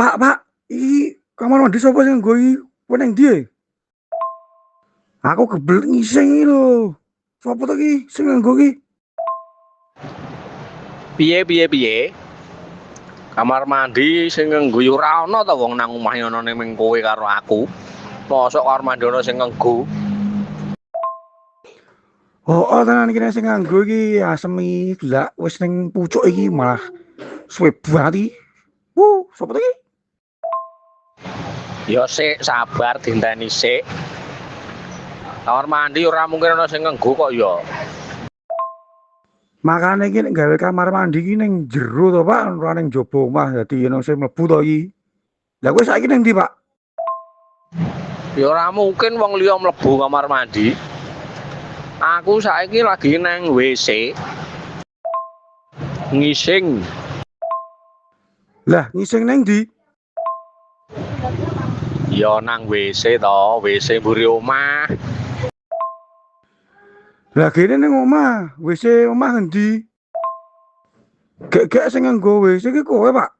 Pak, iki kamar mandi sapa sing nggo iki? Kowe nang ndi? Aku kebelet ngising iki lho. Sopo to iki sing nganggo iki? Piye? Kamar mandi sing nganggo ya ora ana ta wong nang omah ana ning ming kowe karo aku. Mosok kamar mandi ana sing nganggo. Oh, tenan iki sing nganggo iki asem iki lak wis ning pucuk iki malah suwe banget iki. Sopo to iki? Ya sik sabar dinteni sik. Kamar mandi ora mungkin ana sing nganggo kok ya. Makane iki nek gawe kamar mandi iki ning jero to, Pak, ora ning jaba omah. Dadi ono sing mlebu to iki. Lah kowe saiki ning ndi, Pak? Ya ora mungkin wong liya mlebu kamar mandi. Aku saiki lagi nang WC. Ngising. Lah, ngising ning ndi? Ya nang WC to, WC mburi omah. Lah kene ning omah, WC omah ngendi? Gek sing nganggo WC iki kowe, Pak.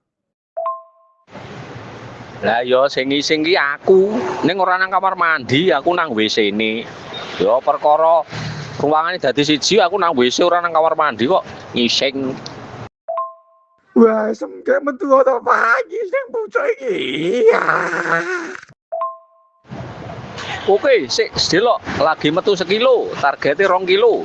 Lah ya sing ngising ki aku, ning ora nang kamar mandi, aku nang WC-ne. Ya perkara ruangane dadi siji, aku nang WC ora nang kamar mandi kok ngising. Wah, semke metu to pagi sing pucuk iki. Oke, sik sedelok lagi metu sekilo, targete 2 kilo.